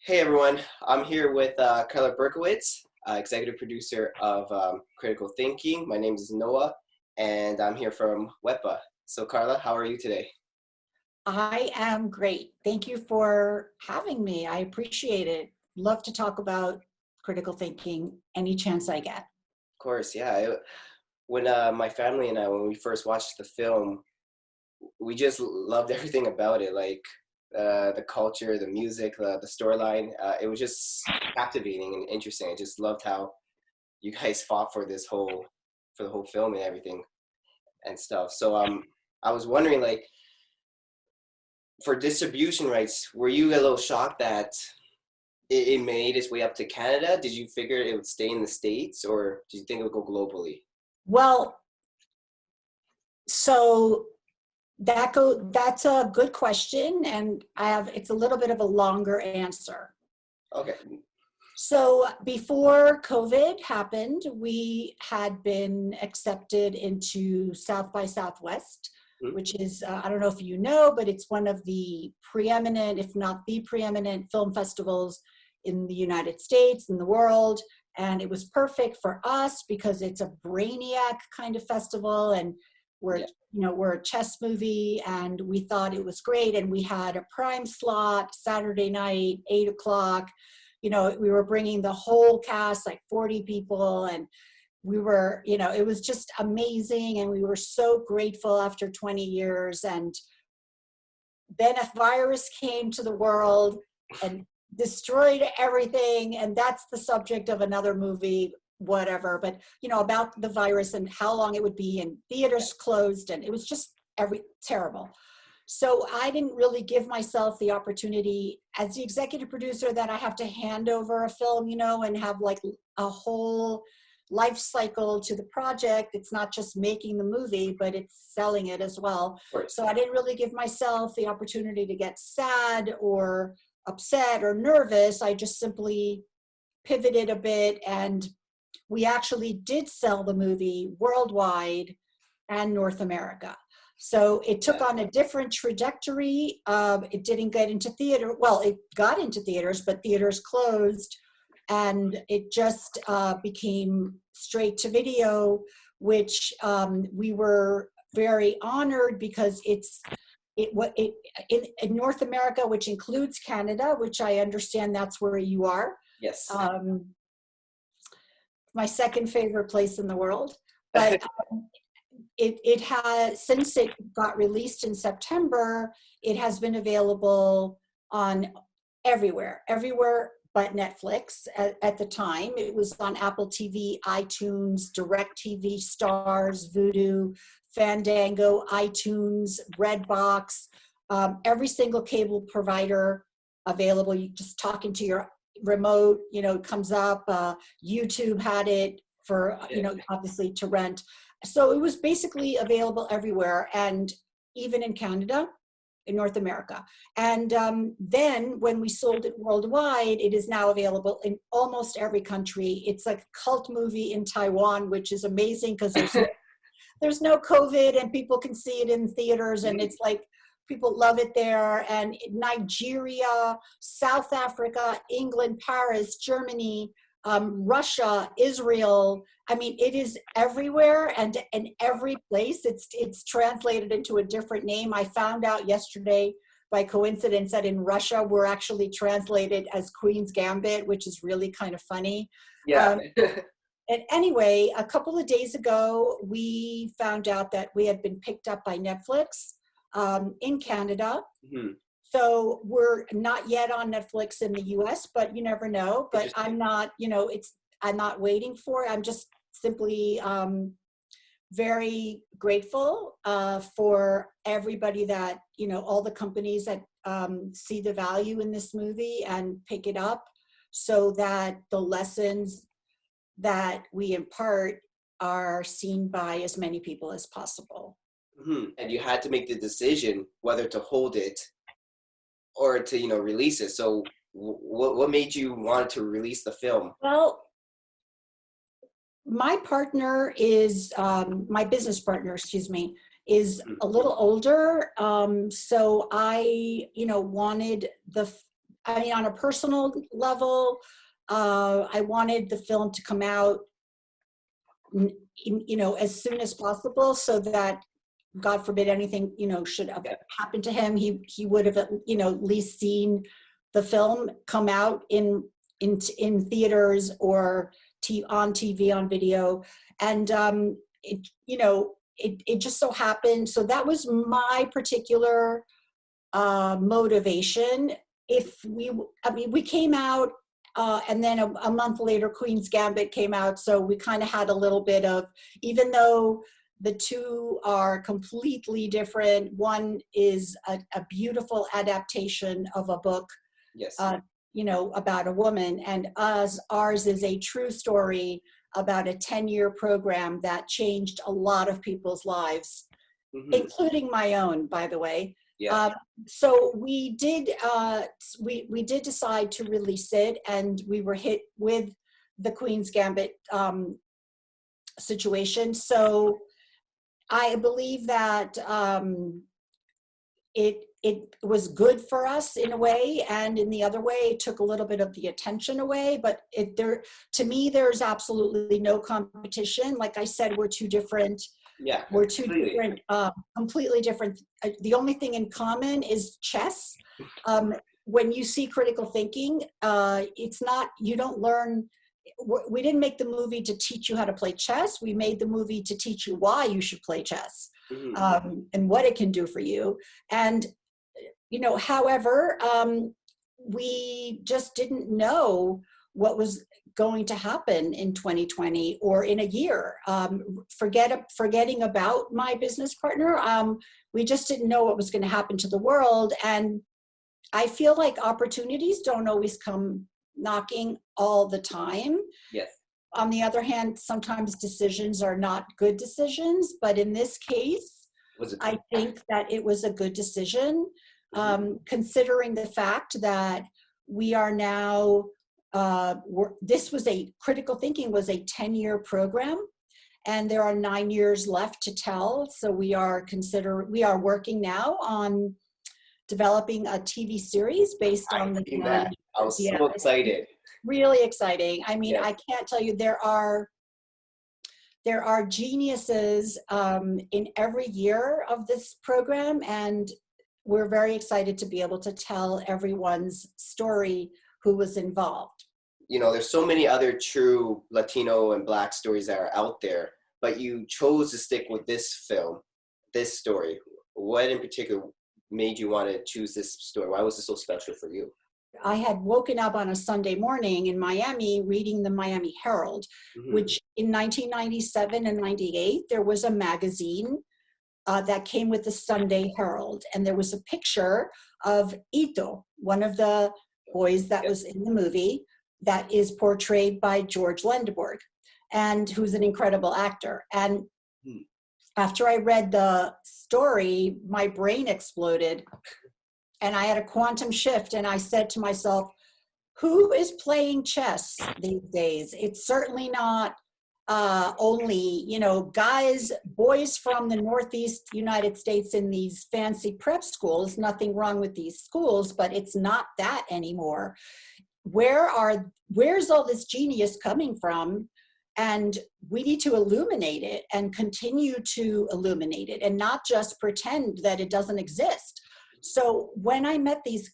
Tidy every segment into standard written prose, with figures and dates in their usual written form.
Hey everyone, I'm here with Carla Berkowitz, executive producer of Critical Thinking. My name is Noah, and I'm here from Wehpa. So Carla, how are you today? I am great. Thank you for having me. I appreciate it. Love to talk about critical thinking any chance I get. Of course, yeah. When my family and I, when we first watched the film, we just loved everything about it, like the culture, the music, the storyline. It was just captivating and interesting. I just loved how you guys fought for for the whole film and everything and stuff. So I was wondering, like, for distribution rights, were you a little shocked that it made its way up to Canada? Did you figure it would stay in the States, or did you think it would go globally? Well, so that's a good question, and it's a little bit of a longer answer. Okay. So before COVID happened, we had been accepted into South by Southwest, Mhm. which is, I don't know if you know, but it's one of the preeminent, if not the preeminent film festivals in the United States, in the world. And it was perfect for us because it's a brainiac kind of festival, and Yeah. we're a chess movie, and we thought it was great. And we had a prime slot Saturday night, 8 o'clock. We were bringing the whole cast, like 40 people, and it was just amazing. And we were so grateful after 20 years. And then a virus came to the world and destroyed everything. And that's the subject of another movie, whatever. But, about the virus and how long it would be, and theaters closed, and it was just terrible. So I didn't really give myself the opportunity as the executive producer that I have to hand over a film, and have like a whole life cycle to the project. It's not just making the movie, but it's selling it as well. Of course. So I didn't really give myself the opportunity to get sad or upset or nervous. I just simply pivoted a bit, and we actually did sell the movie worldwide and North America. So it took Yeah. on a different trajectory. It didn't get into theater. Well, it got into theaters, but theaters closed, and it just became straight to video, which we were very honored because in North America, which includes Canada, which I understand that's where you are. Yes. Um, my second favorite place in the world, but it has, since it got released in September, it has been available on everywhere but Netflix. At the time, it was on Apple TV, iTunes, DirecTV, Stars, Vudu, Fandango, iTunes, Redbox, every single cable provider available. You just talk into your remote, it comes up. YouTube had it for, obviously to rent. So it was basically available everywhere, and even in Canada, in North America. And then when we sold it worldwide, it is now available in almost every country. It's like a cult movie in Taiwan, which is amazing because there's no COVID and people can see it in theaters, and it's like people love it there. And Nigeria, South Africa, England, Paris, Germany, Russia, Israel. I mean, it is everywhere, and in every place. It's translated into a different name. I found out yesterday by coincidence that in Russia we're actually translated as Queen's Gambit, which is really kind of funny. Yeah. Um, and anyway, a couple of days ago, we found out that we had been picked up by Netflix in Canada. Mhm. So we're not yet on Netflix in the US, but you never know. But Interesting. I'm not, I'm not waiting for it. I'm just simply very grateful for everybody that, all the companies that see the value in this movie and pick it up, so that the lessons that we impart are seen by as many people as possible. And you had to make the decision whether to hold it or to, release it. So what made you want to release the film? Well, my partner is, my business partner, excuse me, is Mhm. a little older. So I, wanted I mean, on a personal level, I wanted the film to come out, as soon as possible, so that, God forbid, anything, should have happened to him, he would have, at least seen the film come out in theaters or on TV, on video. And it just so happened. So that was my particular motivation. We came out, and then a month later, Queen's Gambit came out. So we kind of had a little bit of, even though the two are completely different, one is a beautiful adaptation of a book, Yes. About a woman, and ours is a true story about a 10-year program that changed a lot of people's lives, including my own, by the way. Yeah. So we did decide to release it, and we were hit with the Queen's Gambit situation. So I believe that it was good for us in a way, and in the other way, it took a little bit of the attention away. But to me, there's absolutely no competition. Like I said, we're two different. Yeah, we're two different, completely different. The only thing in common is chess. When you see Critical Thinking, it's not, you don't learn. We didn't make the movie to teach you how to play chess. We made the movie to teach you why you should play chess, and what it can do for you. And however, we just didn't know what was going to happen in 2020 or in a year. Forgetting about my business partner, we just didn't know what was going to happen to the world. And I feel like opportunities don't always come knocking all the time. Yes. On the other hand, sometimes decisions are not good decisions, but in this case, I think that it was a good decision, considering the fact that we are now, Critical Thinking was a 10-year program, and there are 9 years left to tell. So we are working now on developing a TV series based on the. I was so excited. Really exciting. I mean, Yeah. I can't tell you, there are geniuses in every year of this program, and we're very excited to be able to tell everyone's story who was involved. There's so many other true Latino and Black stories that are out there, but you chose to stick with this film, this story. What in particular made you want to choose this story? Why was it so special for you? I had woken up on a Sunday morning in Miami reading the Miami Herald, which in 1997 and 98, there was a magazine that came with the Sunday Herald. And there was a picture of Ito, one of the boys that was in the movie, that is portrayed by George Lendeborg, and who's an incredible actor. And after I read the story, my brain exploded. And I had a quantum shift, and I said to myself, who is playing chess these days? It's certainly not only, boys from the Northeast United States in these fancy prep schools. Nothing wrong with these schools, but it's not that anymore. Where's all this genius coming from? And we need to illuminate it and continue to illuminate it, and not just pretend that it doesn't exist. So when I met these,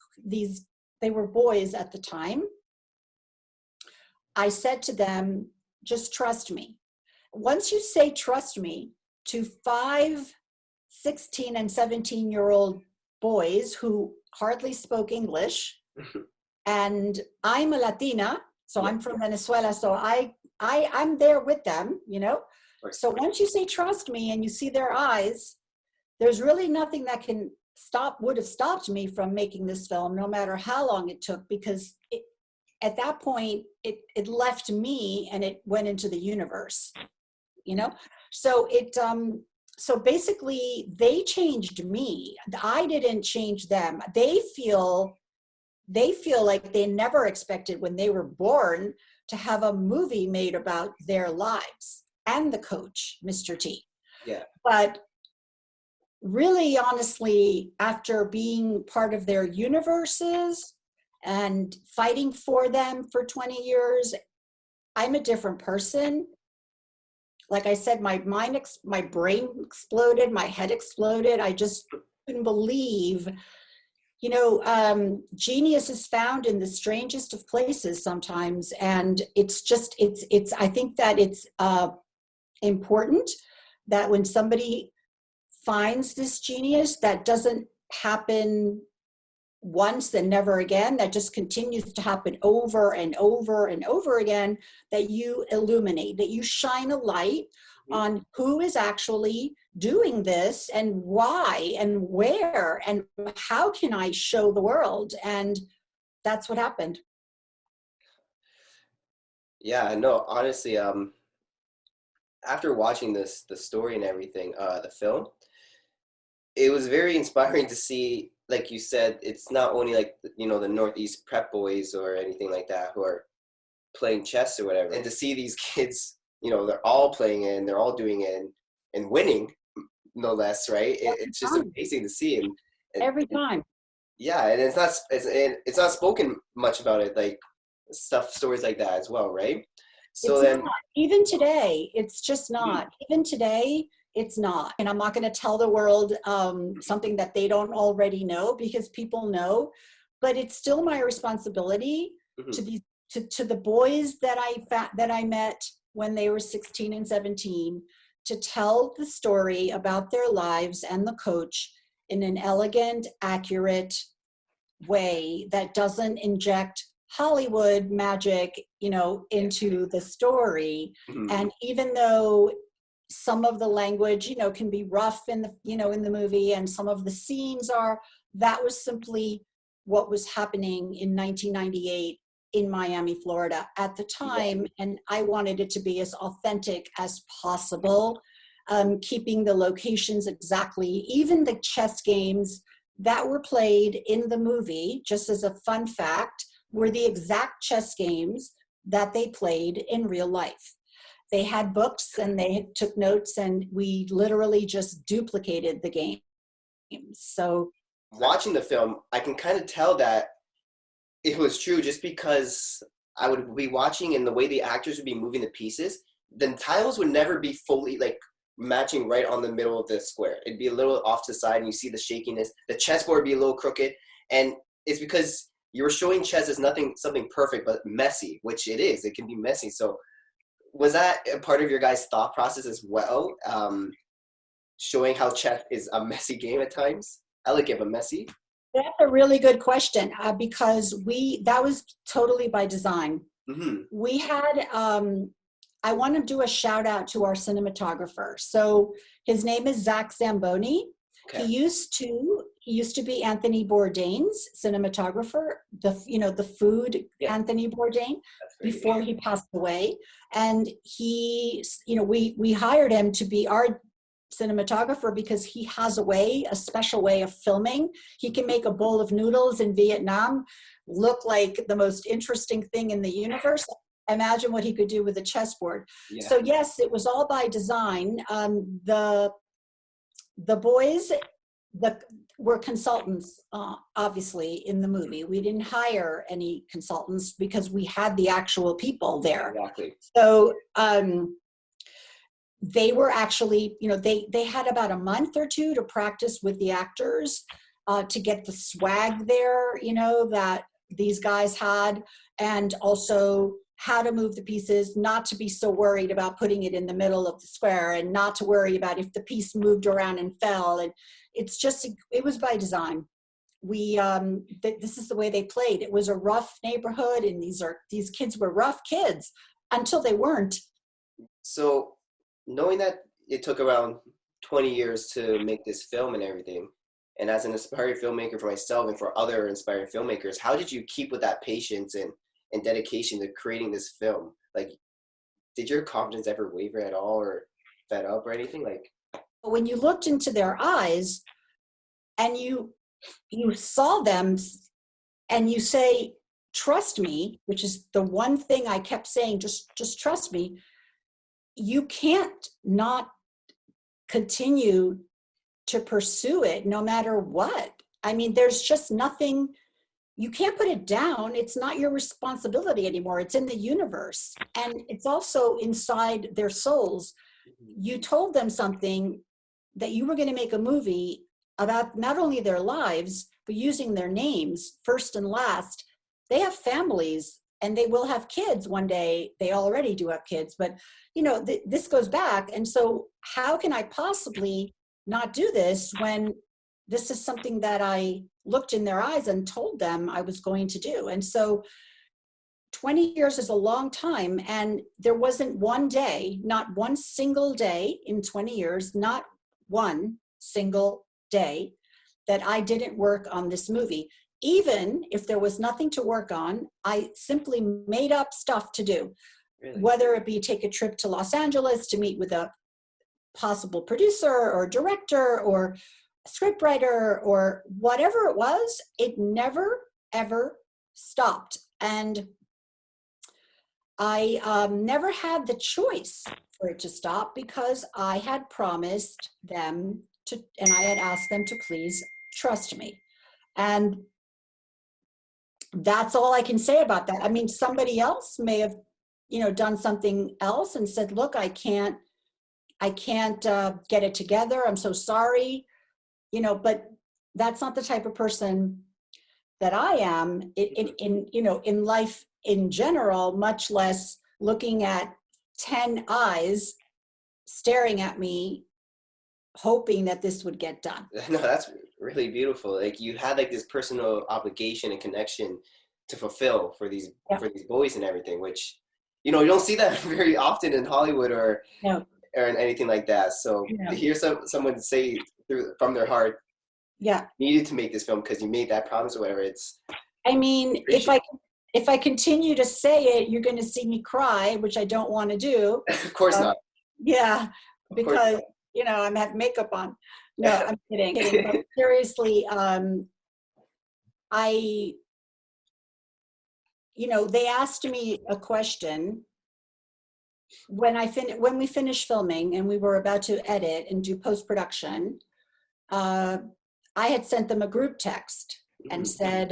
they were boys at the time, I said to them, just trust me. Once you say trust me to 5, 16 and 17-year-old boys who hardly spoke English, and I'm a Latina, so I'm from Venezuela, so I'm there with them, So once you say trust me and you see their eyes, there's really nothing that would have stopped me from making this film, no matter how long it took, because at that point it left me and it went into the universe, so basically they changed me. I didn't change them. They feel like they never expected when they were born to have a movie made about their lives and the coach, Mr. T. Yeah. But really, honestly, after being part of their universes and fighting for them for 20 years. I'm a different person. Like I said, my brain exploded, my head exploded. I just couldn't believe, genius is found in the strangest of places sometimes. And I think that it's important that when somebody finds this genius, that doesn't happen once and never again, that just continues to happen over and over and over again, that you illuminate, that you shine a light on who is actually doing this and why and where and how can I show the world. And that's what happened. Yeah, no, honestly, after watching the story and everything, the film, it was very inspiring to see, like you said, it's not only like, the Northeast prep boys or anything like that who are playing chess or whatever, and to see these kids, they're all playing it and they're all doing it and winning, no less, right? It's just amazing to see. And every time. Yeah, and it's not spoken much about it, like stories like that as well, right? So It's then, not. Even today, it's just not. Even today, it's not. And I'm not going to tell the world something that they don't already know, because people know. But it's still my responsibility to the boys that I met when they were 16 and 17, to tell the story about their lives and the coach in an elegant, accurate way that doesn't inject Hollywood magic, into the story. And even though some of the language, can be rough in the movie, and some of the scenes that was simply what was happening in 1998 in Miami, Florida at the time. And I wanted it to be as authentic as possible, keeping the locations exactly, even the chess games that were played in the movie, just as a fun fact, were the exact chess games that they played in real life. They had books and they took notes, and we literally just duplicated the game. So watching the film, I can kind of tell that it was true, just because I would be watching and the way the actors would be moving the pieces, the tiles would never be fully like matching right on the middle of the square. It'd be a little off to the side and you see the shakiness. The chessboard would be a little crooked, and it's because you were showing chess as something perfect but messy, which it is. It can be messy. So was that a part of your guys' thought process as well? Showing how chess is a messy game at times? Elegant but messy? That's a really good question, because that was totally by design. We had, I want to do a shout out to our cinematographer. So his name is Zach Zamboni. Okay. He used to be Anthony Bourdain's cinematographer, the food Anthony Bourdain, before he passed away. And we hired him to be our cinematographer because he has a special way of filming. He can make a bowl of noodles in Vietnam look like the most interesting thing in the universe. Imagine what he could do with a chessboard. Yeah. So yes, it was all by design. The boys were consultants, obviously, in the movie. We didn't hire any consultants because we had the actual people there. Exactly. So they were actually, they had about a month or two to practice with the actors to get the swag there, that these guys had, and also how to move the pieces, not to be so worried about putting it in the middle of the square, and not to worry about if the piece moved around and fell. And it was by design. This is the way they played. It was a rough neighborhood, and these kids were rough kids until they weren't. So knowing that it took around 20 years to make this film and everything, and as an inspired filmmaker for myself and for other inspired filmmakers, how did you keep with that patience and dedication to creating this film? Like, did your confidence ever waver at all, or fed up or anything? Like, when you looked into their eyes and you saw them and you say, trust me, which is the one thing I kept saying, just trust me, you can't not continue to pursue it no matter what. I mean, there's just nothing you can't put it down. It's not your responsibility anymore. It's in the universe. And it's also inside their souls. You told them something, that you were going to make a movie about not only their lives, but using their names first and last. They have families and they will have kids one day. They already do have kids, but this goes back. And so how can I possibly not do this when this is something that I looked in their eyes and told them I was going to do? And so 20 years is a long time. And there wasn't one day, not one single day in 20 years, not one single day that I didn't work on this movie. Even if there was nothing to work on, I simply made up stuff to do. Really? Whether it be take a trip to Los Angeles to meet with a possible producer or director or scriptwriter or whatever it was, it never, ever stopped. And I never had the choice for it to stop because I had promised them to, and I had asked them to please trust me. And that's all I can say about that. I mean, somebody else may have, done something else and said, look, I can't get it together. I'm so sorry, but that's not the type of person that I am in life in general, much less looking at 10 eyes staring at me, hoping that this would get done. No, that's really beautiful. Like you had like this personal obligation and connection to fulfill for these boys and everything, which, you don't see that very often in Hollywood or anything like that. So to hear someone say from their heart, needed to make this film because you made that promise or whatever. If I continue to say it, you're going to see me cry, which I don't want to do. Of course not. Yeah, because I have makeup on. No, I'm kidding. But seriously, they asked me a question when we finished filming and we were about to edit and do post-production. I had sent them a group text and said,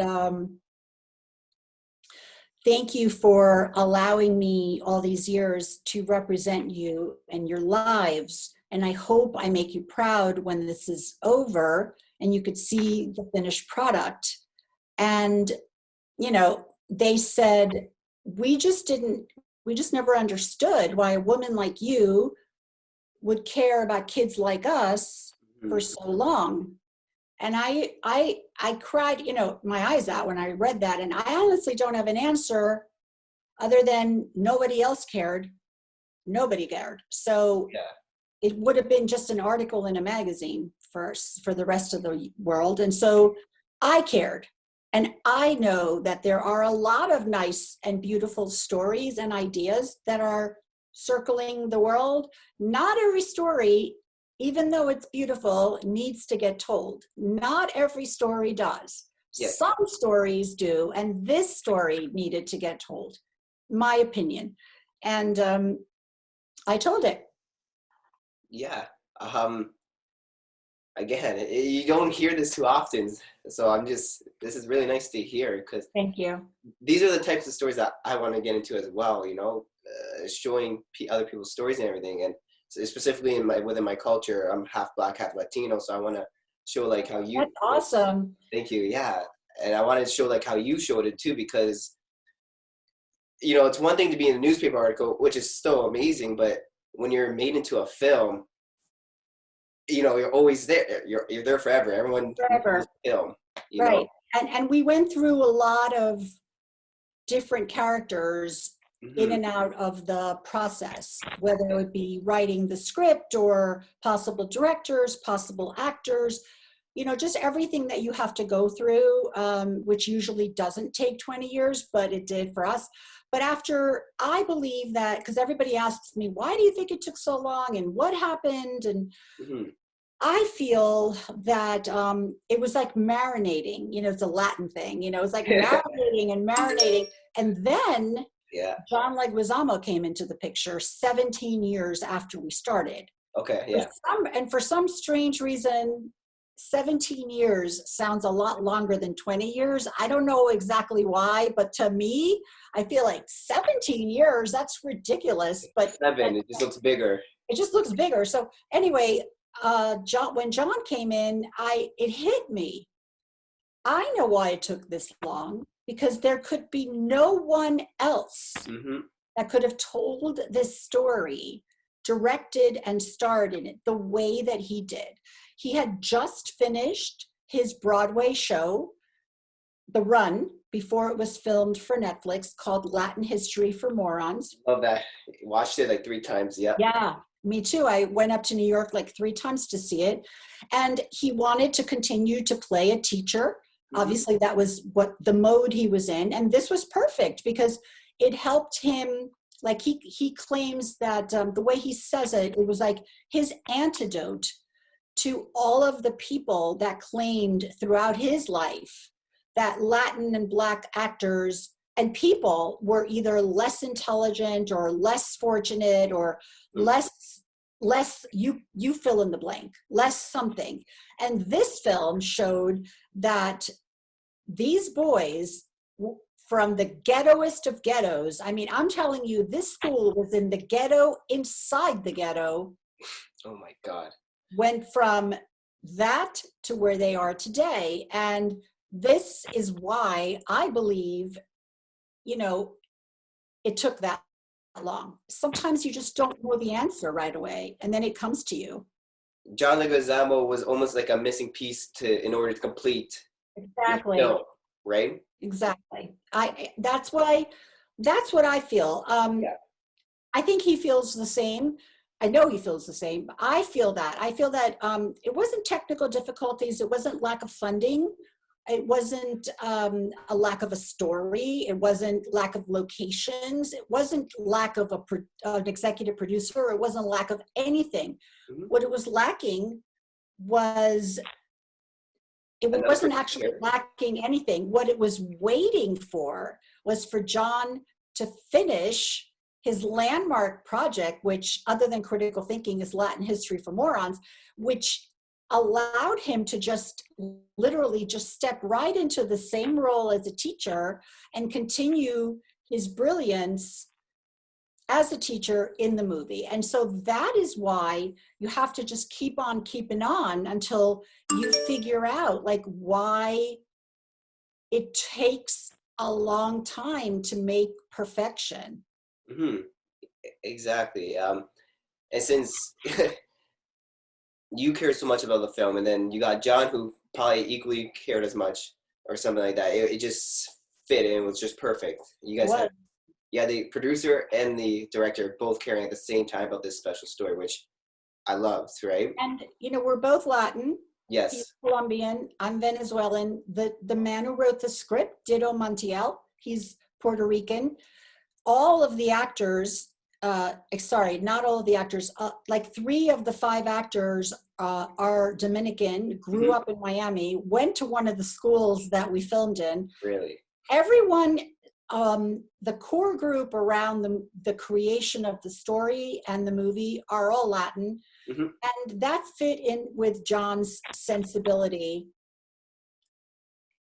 thank you for allowing me all these years to represent you and your lives. And I hope I make you proud when this is over and you could see the finished product. And, they said, we just never understood why a woman like you would care about kids like us for so long. And I cried, my eyes out when I read that. And I honestly don't have an answer other than nobody else cared. Nobody cared. So it would have been just an article in a magazine for the rest of the world. And so I cared. And I know that there are a lot of nice and beautiful stories and ideas that are circling the world. Not every story, even though it's beautiful, needs to get told. Not every story does. Yes. Some stories do, and this story needed to get told, my opinion. And I told it. Yeah. Again, you don't hear this too often. So this is really nice to hear because thank you. These are the types of stories that I want to get into as well, showing other people's stories and everything. And specifically within my culture, I'm half Black, half Latino. So I want to show like how you. That's awesome. Thank you. Yeah. And I wanted to show like how you showed it too, because, it's one thing to be in a newspaper article, which is still amazing. But when you're made into a film, you're always there. You're there forever. Everyone forever. Film, right. And we went through a lot of different characters in and out of the process, whether it would be writing the script or possible directors, possible actors, just everything that you have to go through, which usually doesn't take 20 years, but it did for us. But I believe that, because everybody asks me, why do you think it took so long and what happened? And I feel that it was like marinating, it's a Latin thing, it's like marinating and marinating. And then John Leguizamo came into the picture 17 years after we started. Okay, yeah. For some strange reason, 17 years sounds a lot longer than 20 years. I don't know exactly why, but to me, I feel like 17 years, that's ridiculous. But 7, it just looks bigger. it just looks bigger. So anyway, when John came in, it hit me. I know why it took this long, because there could be no one else that could have told this story, directed and starred in it the way that he did. He had just finished his Broadway show, The Run, before it was filmed for Netflix, called Latin History for Morons. Love that. Watched it like 3 times. Yep. Yeah, me too. I went up to New York like 3 times to see it. And he wanted to continue to play a teacher. Obviously, that was what the mode he was in. And this was perfect because it helped him. Like he claims that the way he says it, it was like his antidote to all of the people that claimed throughout his life that Latin and Black actors and people were either less intelligent or less fortunate or less you fill in the blank, less something. And this film showed that these boys from the ghettoest of ghettos, I mean, I'm telling you, this school was in the ghetto inside the ghetto. Oh my God. Went from that to where they are today. And this is why I believe, it took that long. Sometimes you just don't know the answer right away, and then it comes to you. John Leguizamo was almost like a missing piece in order to complete Exactly. the film, right? Exactly. That's what I feel. I think he feels the same. I know he feels the same. I feel that it wasn't technical difficulties. It wasn't lack of funding. It wasn't a lack of a story. It wasn't lack of locations. It wasn't lack of an executive producer. It wasn't lack of anything. What it was lacking was, it wasn't actually lacking anything. What it was waiting for was for John to finish his landmark project, which, other than Critical Thinking, is Latin History for Morons, which allowed him to just literally just step right into the same role as a teacher and continue his brilliance as a teacher in the movie. And so that is why you have to just keep on keeping on until you figure out like why it takes a long time to make perfection. Exactly. And since you care so much about the film, and then you got John, who probably equally cared as much or something like that, it just fit and it was just perfect. You guys had, the producer and the director both caring at the same time about this special story, which I loved, right? And we're both Latin. Yes. He's Colombian. I'm Venezuelan. The man who wrote the script, Dido Montiel, he's Puerto Rican. All of the actors, sorry, not all of the actors, like 3 of the 5 actors are Dominican, grew up in Miami, went to one of the schools that we filmed in. Really? Everyone, the core group around the creation of the story and the movie are all Latin. And that fit in with John's sensibility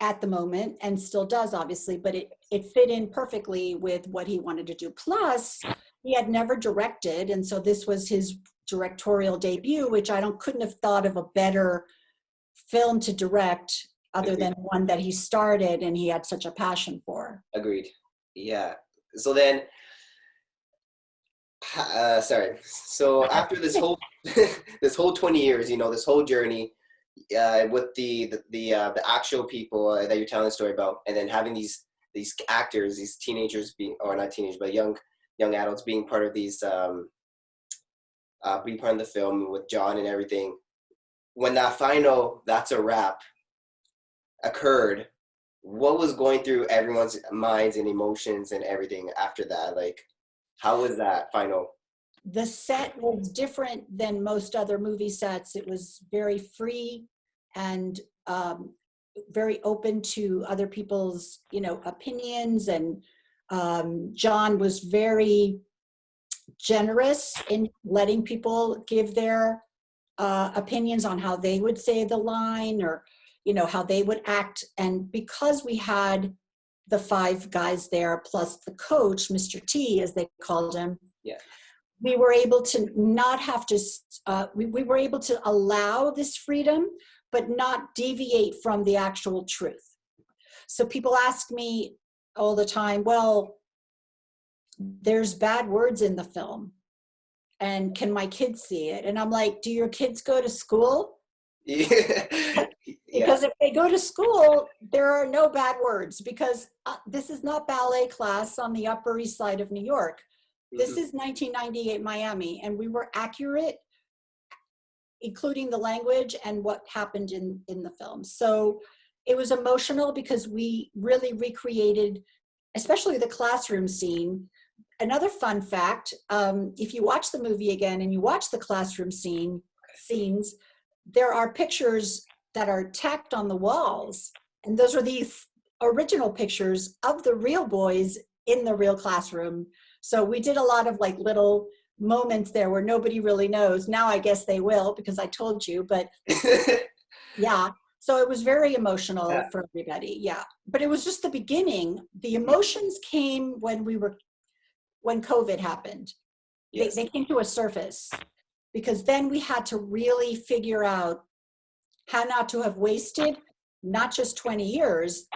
at the moment, and still does, obviously, but it fit in perfectly with what he wanted to do. Plus, he had never directed, and so this was his directorial debut, which couldn't have thought of a better film to direct other than one that he started and he had such a passion for. Agreed. Yeah. So then, sorry. So after this whole this whole 20 years, this whole journey, with the actual people that you're telling the story about, and then having these actors, these teenagers or not teenagers, but young adults being part of these, being part of the film with John and everything. When that final "that's a wrap" occurred, what was going through everyone's minds and emotions and everything after that? Like, how was that final? The set was different than most other movie sets. It was very free and very open to other people's, opinions. And John was very generous in letting people give their opinions on how they would say the line, or, you know, how they would act. And because we had the 5 guys there, plus the coach, Mr. T, as they called him, Yeah. we were able to not have to, we were able to allow this freedom, but not deviate from the actual truth. So people ask me all the time, well, there's bad words in the film, and can my kids see it? And I'm like, do your kids go to school? Yeah. Because if they go to school, there are no bad words, because this is not ballet class on the Upper East Side of New York. This is 1998 Miami, and we were accurate, including the language and what happened in the film. So it was emotional because we really recreated, especially the classroom scene. Another fun fact, if you watch the movie again and you watch the classroom scenes, there are pictures that are tacked on the walls. And those are these original pictures of the real boys in the real classroom. So we did a lot of like little moments there where nobody really knows. Now I guess they will, because I told you, but yeah. So it was very emotional for everybody. Yeah. But it was just the beginning. The emotions came when COVID happened. Yes. They came to a surface, because then we had to really figure out how not to have wasted not just 20 years,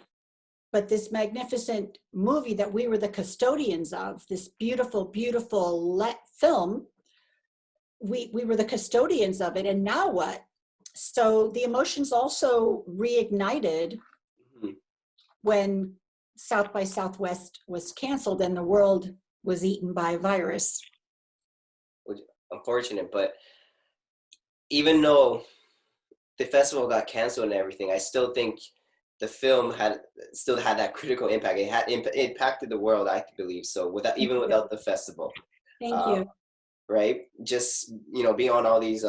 but this magnificent movie that we were the custodians of, this beautiful, beautiful film. We were the custodians of it, and now what? So the emotions also reignited when South by Southwest was canceled and the world was eaten by a virus. Unfortunate, but even though the festival got canceled and everything, I still think the film still had that critical impact. It impacted the world, I believe. So without the festival. Thank you. Right? Just, you know, being on all these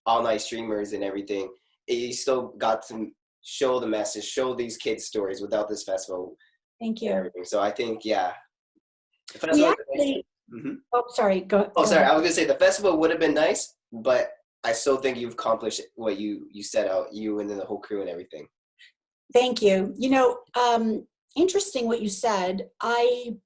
all-night streamers and everything, you still got to show the message, show these kids stories without this festival. Thank you. So I think, yeah. We actually, oh, sorry. Oh, sorry. I was gonna say the festival would have been nice, but I still think you've accomplished what you set out, you and then the whole crew and everything. Thank you. You know, interesting what you said. I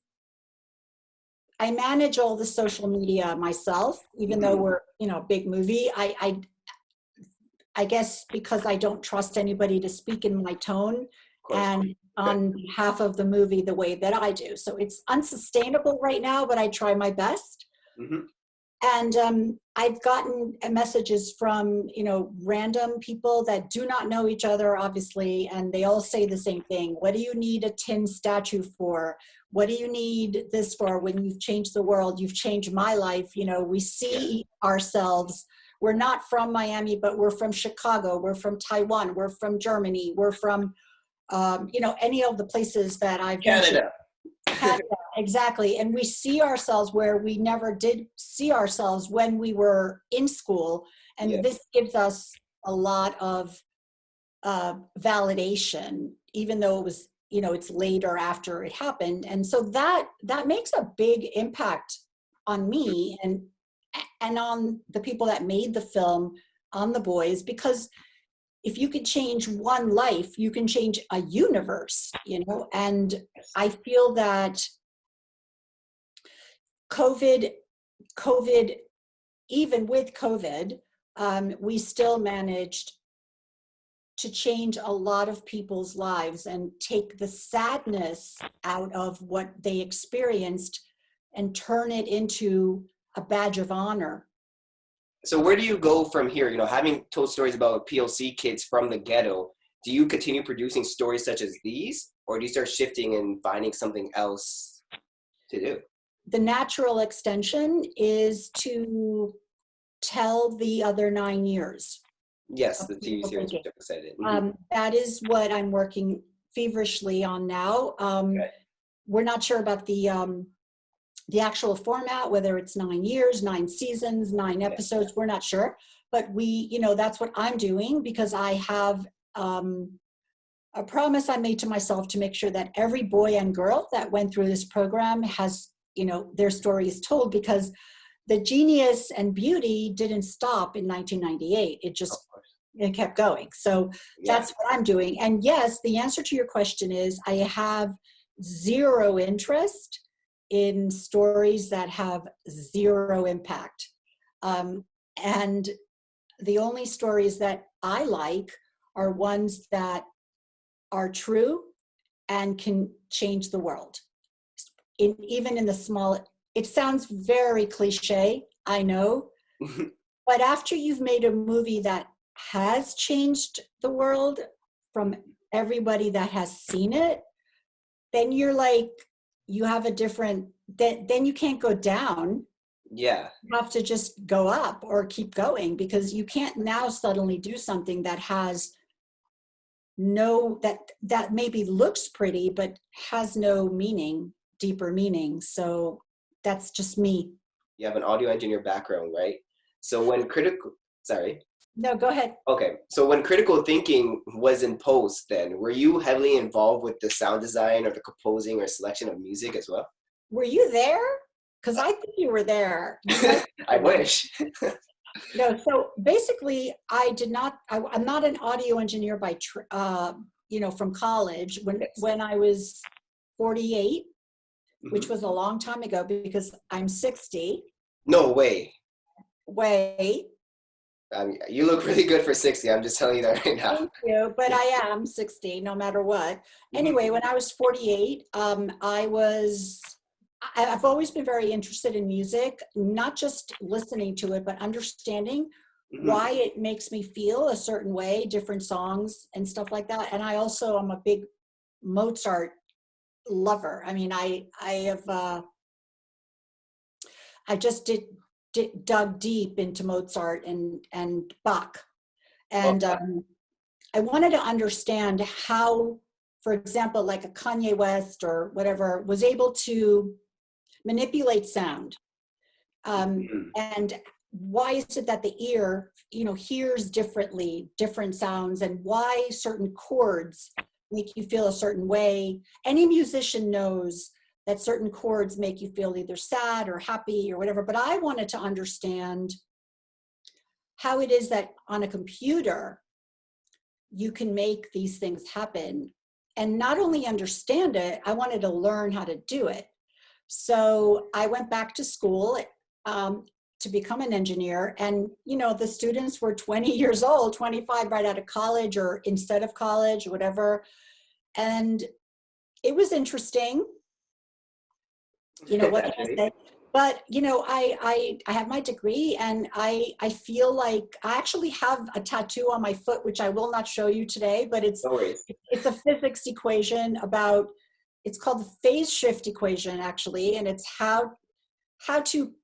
manage all the social media myself, even though we're, you know, a big movie. I guess because I don't trust anybody to speak in my tone and on behalf of the movie the way that I do. So it's unsustainable right now, but I try my best. And I've gotten messages from, you know, random people that do not know each other, obviously, and they all say the same thing. What do you need a tin statue for? What do you need this for? When you've changed the world, you've changed my life. You know, we see ourselves. We're not from Miami, but we're from Chicago. We're from Taiwan. We're from Germany. We're from, you know, any of the places that I've mentioned. Canada, exactly. And we see ourselves where we never did see ourselves when we were in school. And this gives us a lot of validation, even though it was, you know, it's later after it happened. And so that makes a big impact on me and on the people that made the film, on the boys, because if you could change one life, you can change a universe, you know. And I feel that COVID, even with COVID, we still managed to change a lot of people's lives and take the sadness out of what they experienced and turn it into a badge of honor. So where do you go from here? You know, having told stories about POC kids from the ghetto, do you continue producing stories such as these, or do you start shifting and finding something else to do? The natural extension is to tell the other 9 years. Yes, the TV series which I excited. That is what I'm working feverishly on now. We're not sure about the actual format, whether it's 9 years, 9 seasons, 9 episodes, we're not sure. But you know, that's what I'm doing because I have a promise I made to myself to make sure that every boy and girl that went through this program has, you know, their story is told, because the genius and beauty didn't stop in 1998. Of course. It kept going. So Yeah. that's what I'm doing. And yes, the answer to your question is I have zero interest in stories that have zero impact. And the only stories that I like are ones that are true and can change the world. Even in the small, it sounds very cliche, I know, but after you've made a movie that has changed the world from everybody that has seen it, then you're like, you have a different, then you can't go down. Yeah. You have to just go up or keep going, because you can't now suddenly do something that has no, that maybe looks pretty, but has no meaning, deeper meaning. So that's just me. You have an audio engineer background, right? So when sorry. No, go ahead. Okay. So when critical thinking was in post, then were you heavily involved with the sound design or the composing or selection of music as well? Were you there? Because I think you were there. You I wish. no, so basically, I'm not an audio engineer by, from college. When I was 48, which was a long time ago because I'm 60. No way. Wait. You look really good for 60. I'm just telling you that right now. Thank you, but I am 60 no matter what. Anyway, when I was 48, I've always been very interested in music, not just listening to it, but understanding why it makes me feel a certain way, different songs and stuff like that. And I also am a big Mozart lover. I mean, I just dug deep into Mozart and Bach. And I wanted to understand how, for example, like a Kanye West or whatever, was able to manipulate sound. And why is it that the ear, hears differently, different sounds, and why certain chords make you feel a certain way. Any musician knows that certain chords make you feel either sad or happy or whatever, but I wanted to understand how it is that on a computer, you can make these things happen. And not only understand it, I wanted to learn how to do it. So I went back to school to become an engineer. And, the students were 20 years old, 25 right out of college or instead of college, whatever. And it was interesting. What can I say? But, I have my degree, and I feel like I actually have a tattoo on my foot, which I will not show you today, but it's a physics equation it's called the phase shift equation, actually, and it's how to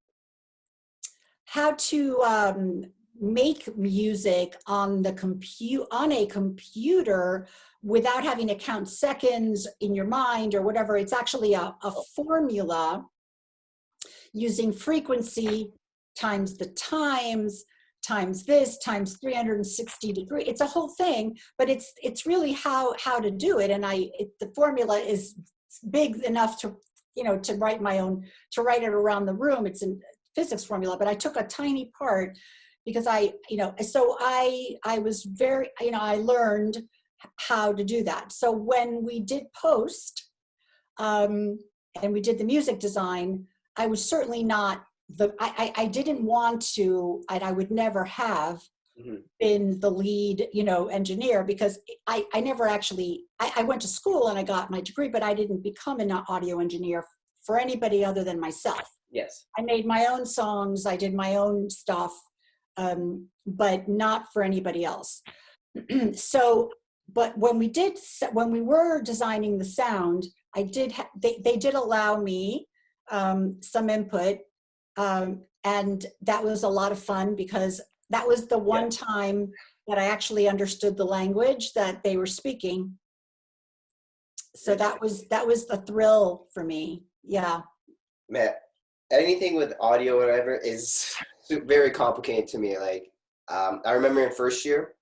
make music on a computer without having to count seconds in your mind or whatever. It's actually a formula using frequency times the times this times 360 degrees. It's a whole thing, but it's really how to do it. And the formula is big enough to write it around the room. It's a physics formula, but I took a tiny part because I was very, I learned how to do that. So when we did post and we did the music design, I was certainly not I didn't want to, and I would never have been the lead, engineer, because I never actually, I went to school and I got my degree, but I didn't become an audio engineer for anybody other than myself. Yes. I made my own songs, I did my own stuff, but not for anybody else. So, but when we were designing the sound, they did allow me some input. And that was a lot of fun because that was the one time that I actually understood the language that they were speaking. So that was a thrill for me. Yeah. Man, anything with audio or whatever is very complicated to me. Like, I remember in first year,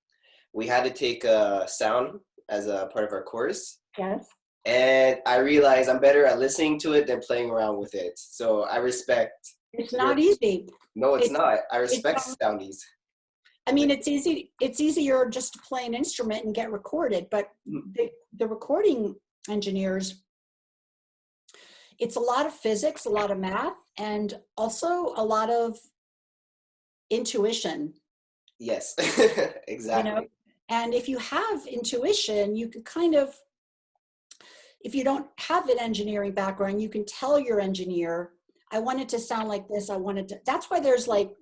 we had to take sound as a part of our course. Yes. And I realized I'm better at listening to it than playing around with it. So I respect It's not easy. No, it's It's, not. I it's, respect soundies. I mean, it's easy. It's easier just to play an instrument and get recorded, but the recording engineers, it's a lot of physics, a lot of math, and also a lot of intuition. Yes, You know, exactly. and if you have intuition, you can kind of, if you don't have an engineering background, you can tell your engineer, I want it to sound like this. I wanted to, that's why there's like,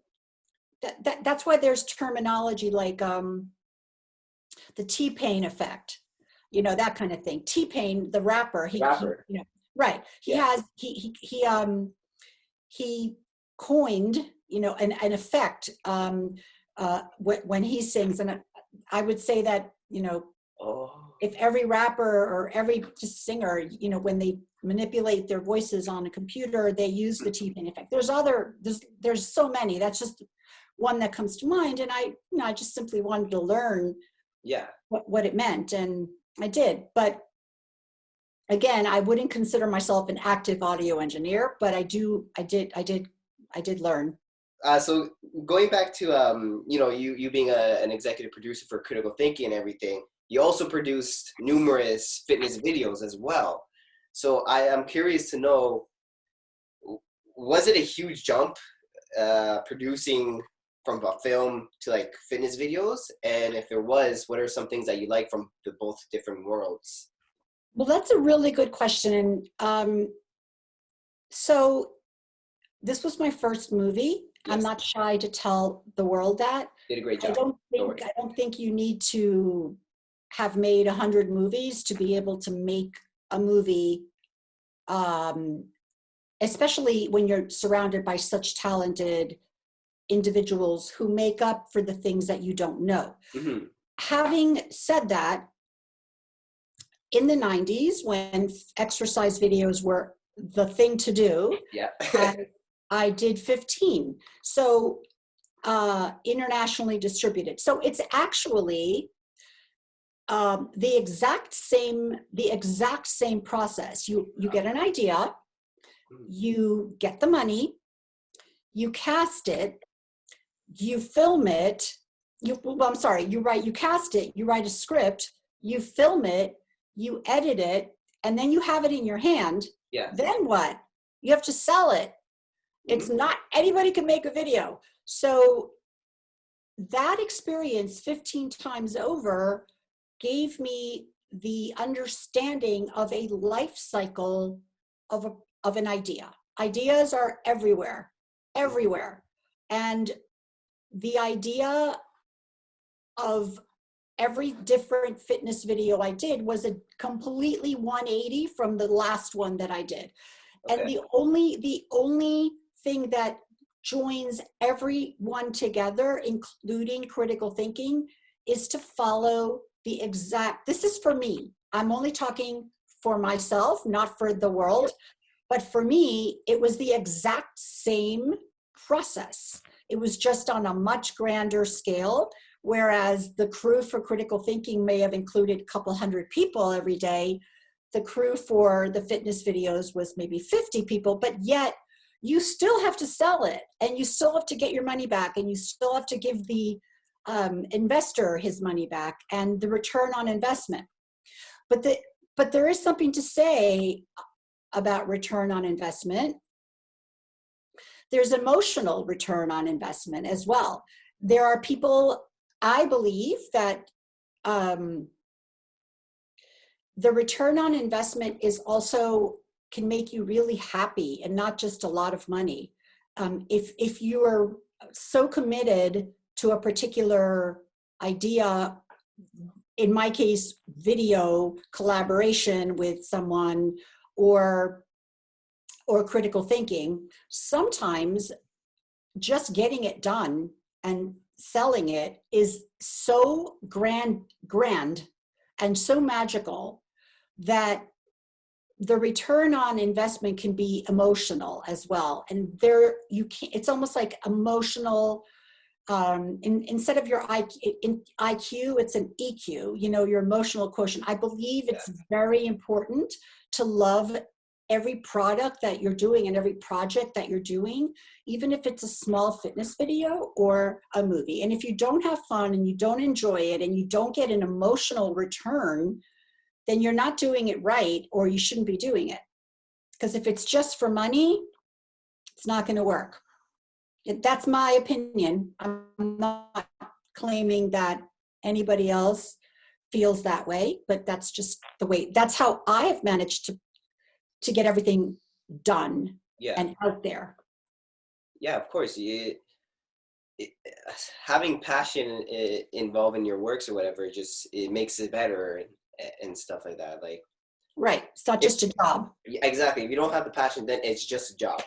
that's why there's terminology like the T-Pain effect, you know, that kind of thing. T-Pain, the rapper, he Rapper. you know, right. He Yeah. has, he coined, you know, an effect when he sings. And I would say that, you know, Oh. if every rapper or every just singer, you know, when they manipulate their voices on a computer, they use the T-Pain effect. There's so many. That's just one that comes to mind. And I just simply wanted to learn Yeah. what it meant, and I did. But again, I wouldn't consider myself an active audio engineer, but I did learn. So going back to you know, you being an executive producer for Critical Thinking and everything, you also produced numerous fitness videos as well. So I am curious to know, was it a huge jump producing from a film to like fitness videos? And if there was, what are some things that you like from the both different worlds? Well, that's a really good question. And so this was my first movie. I'm Yes, not shy to tell the world that. did a great I job. don't No think worries. I don't think you need to have made 100 movies to be able to make a movie, um, especially when you're surrounded by such talented individuals who make up for the things that you don't know. Mm-hmm. Having said that, in the 90s, when exercise videos were the thing to do, Yeah. I did 15. So internationally distributed. So it's actually the exact same process. You get an idea, you get the money, you cast it, you film it. I'm sorry, you cast it, you write a script, you film it, you edit it, and then you have it in your hand. Yeah. Then what? You have to sell it. It's not anybody can make a video. So that experience 15 times over gave me the understanding of a life cycle of an idea. Ideas are everywhere, everywhere. And the idea of every different fitness video I did was a completely 180 from the last one that I did. Okay. And the only thing that joins everyone together, including critical thinking, is to follow the exact, this is for me. I'm only talking for myself, not for the world. But for me, it was the exact same process. It was just on a much grander scale. Whereas the crew for critical thinking may have included a couple hundred people every day, the crew for the fitness videos was maybe 50 people, but yet you still have to sell it and you still have to get your money back and you still have to give the investor his money back and the return on investment. But there is something to say about return on investment. There's emotional return on investment as well. There are people, I believe, that the return on investment is also can make you really happy and not just a lot of money. If you are so committed to a particular idea, in my case, video collaboration with someone or critical thinking, sometimes just getting it done and selling it is so grand and so magical that the return on investment can be emotional as well. And there you can, it's almost like emotional, instead of your IQ, it's an EQ, you know, your emotional quotient. I believe it's very important to love every product that you're doing and every project that you're doing, even if it's a small fitness video or a movie. And if you don't have fun and you don't enjoy it and you don't get an emotional return, then you're not doing it right, or you shouldn't be doing it. Because if it's just for money, it's not going to work. That's my opinion. I'm not claiming that anybody else feels that way, but that's just the way, that's how I have managed to get everything done and out there. Yeah, of course. Having passion involved in your works or whatever, it makes it better and stuff like that. Like, right. It's not just a job. Exactly. If you don't have the passion, then it's just a job.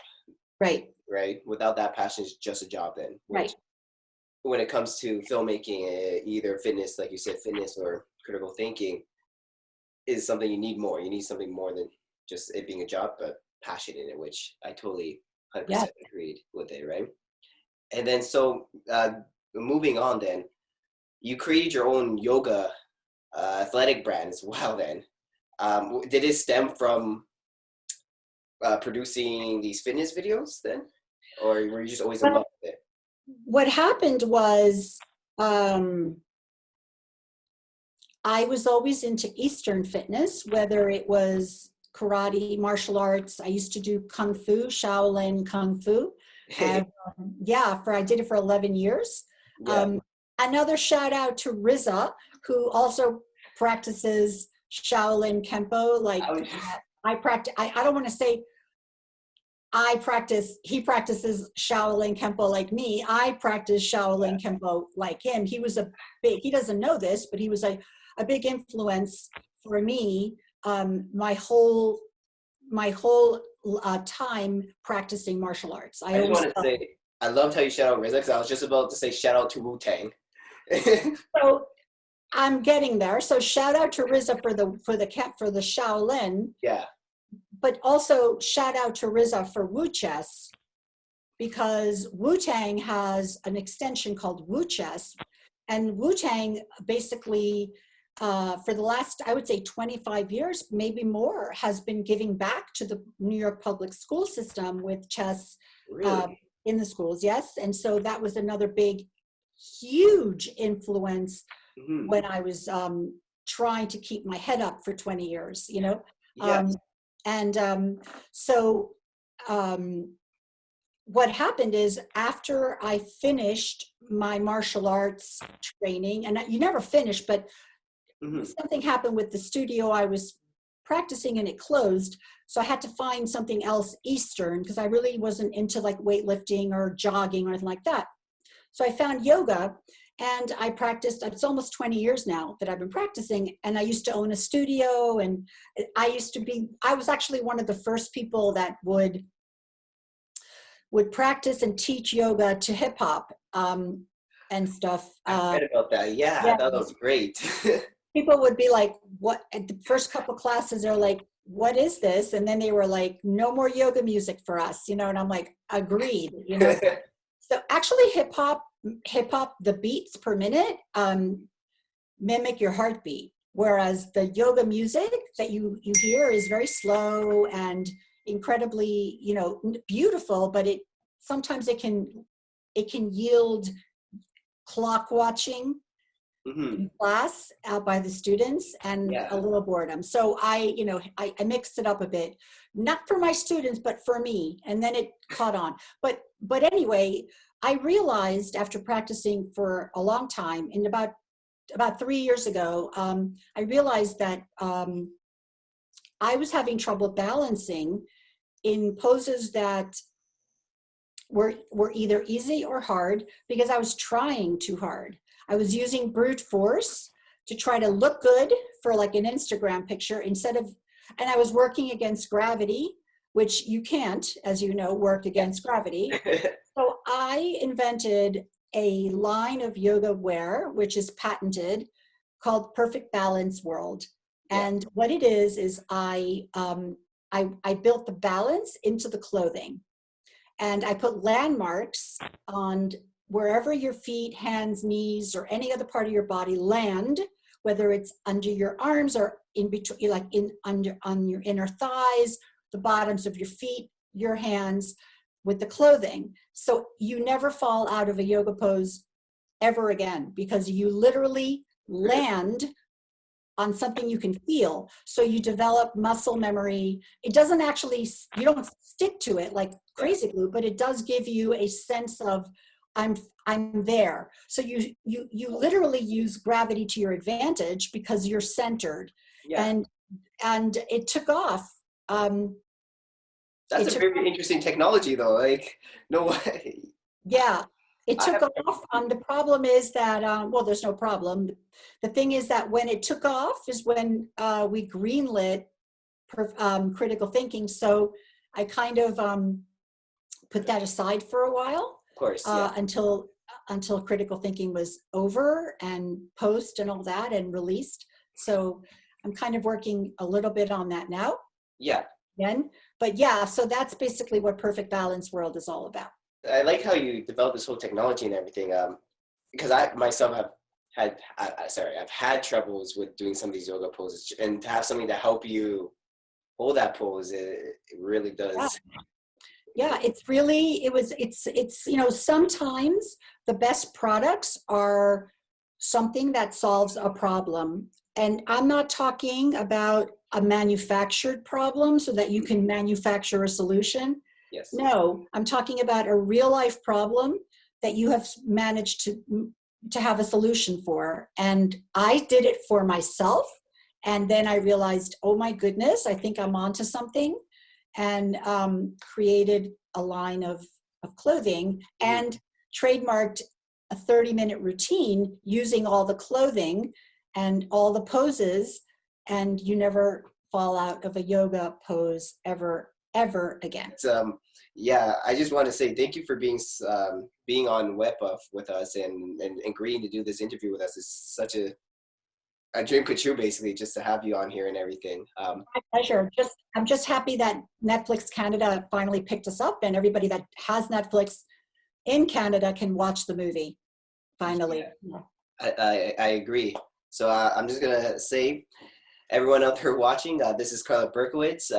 Right. Right. Without that passion, it's just a job then. Right. When it comes to filmmaking, either fitness, like you said, fitness or critical thinking, is something you need more. You need something more than just it being a job, but passion in it, which I totally 100% agreed with it, right? And then so moving on then, you created your own yoga athletic brand as well then. Did it stem from producing these fitness videos then? Or were you just always in love with it? What happened was I was always into Eastern fitness, whether it was karate, martial arts. I used to do Kung Fu, Shaolin Kung Fu. I did it for 11 years. Yeah. Another shout out to Riza, who also practices Shaolin Kempo. Like I practice, I don't want to say he practices Shaolin Kempo like me. I practice Shaolin Kempo like him. He doesn't know this, but he was a big influence for me my whole time practicing martial arts. I just want to say, I loved how you shout out Riza, because I was just about to say shout out to Wu-Tang. So I'm getting there. So shout out to Riza for the Shaolin. Yeah. But also shout out to Riza for Wu Chess, because Wu-Tang has an extension called Wu Chess, and Wu-Tang basically for the last, I would say 25 years, maybe more, has been giving back to the New York public school system with chess in the schools. Yes. And so that was another big, huge influence when I was trying to keep my head up for 20 years, you know? Yes. What happened is, after I finished my martial arts training, and you never finish, but something happened with the studio I was practicing and it closed. So I had to find something else Eastern, because I really wasn't into like weightlifting or jogging or anything like that. So I found yoga, and I practiced. It's almost 20 years now that I've been practicing, and I used to own a studio, and I was actually one of the first people that would practice and teach yoga to hip hop and stuff. I read about that. Yeah, I thought that was great. People would be like, what, at the first couple classes, they're like, what is this? And then they were like, no more yoga music for us, you know? And I'm like, agreed, you know? So actually hip hop, the beats per minute mimic your heartbeat. Whereas the yoga music that you hear is very slow and incredibly, you know, beautiful, but sometimes it can yield clock watching in class out by the students and a little boredom. So I mixed it up a bit, not for my students, but for me. And then it caught on. But anyway, I realized after practicing for a long time, in about 3 years ago, I realized that I was having trouble balancing in poses that were either easy or hard, because I was trying too hard. I was using brute force to try to look good for like an Instagram picture and I was working against gravity, which you can't, as you know, work against gravity. So I invented a line of yoga wear, which is patented, called Perfect Balance World. And what it is I built the balance into the clothing. And I put landmarks on wherever your feet, hands, knees, or any other part of your body land, whether it's under your arms or in between, like on your inner thighs, the bottoms of your feet, your hands with the clothing. So you never fall out of a yoga pose ever again, because you literally land on something you can feel. So you develop muscle memory. It doesn't actually, you don't stick to it like crazy glue, but it does give you a sense of I'm there. So you literally use gravity to your advantage because you're centered. Yeah. And it took off. That's a very interesting technology though. Like, no way. Yeah, it I took have, off. The problem is that, well, there's no problem. The thing is that when it took off is when we greenlit critical thinking. So I kind of put that aside for a while of course, yeah. until critical thinking was over and post and all that and released. So I'm kind of working a little bit on that now. Yeah. Again, but yeah, so that's basically what Perfect Balance World is all about. I like how you developed this whole technology and everything. Because I myself have I've had troubles with doing some of these yoga poses, and to have something to help you hold that pose, it really does. Yeah, it's sometimes the best products are something that solves a problem. And I'm not talking about a manufactured problem so that you can manufacture a solution. Yes. No, I'm talking about a real life problem that you have managed to have a solution for. And I did it for myself. And then I realized, oh my goodness, I think I'm onto something. And created a line of clothing and trademarked a 30-minute routine using all the clothing and all the poses, and you never fall out of a yoga pose ever again. Yeah, I just want to say thank you for being on Wehpa with us and agreeing to do this interview with us. It's such a dream come true, basically, just to have you on here and everything. My pleasure. I'm just happy that Netflix Canada finally picked us up, and everybody that has Netflix in Canada can watch the movie finally. Yeah. I agree. So I'm just gonna say, everyone out there watching, this is Carla Berkowitz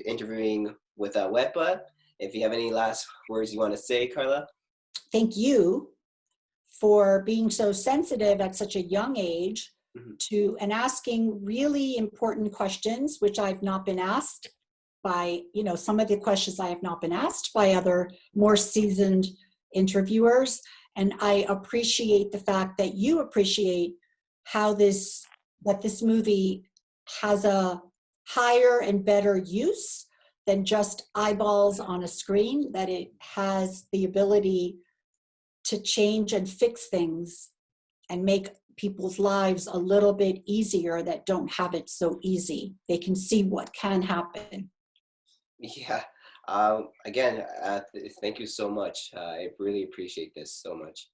interviewing with Wehpa. If you have any last words you want to say, Carla. Thank you for being so sensitive at such a young age to and asking really important questions, which I've not been asked by, some of the questions I have not been asked by other more seasoned interviewers. And I appreciate the fact that you appreciate how this movie has a higher and better use than just eyeballs on a screen, that it has the ability to change and fix things and make people's lives a little bit easier that don't have it so easy. They can see what can happen. Yeah. Again, thank you so much. I really appreciate this so much.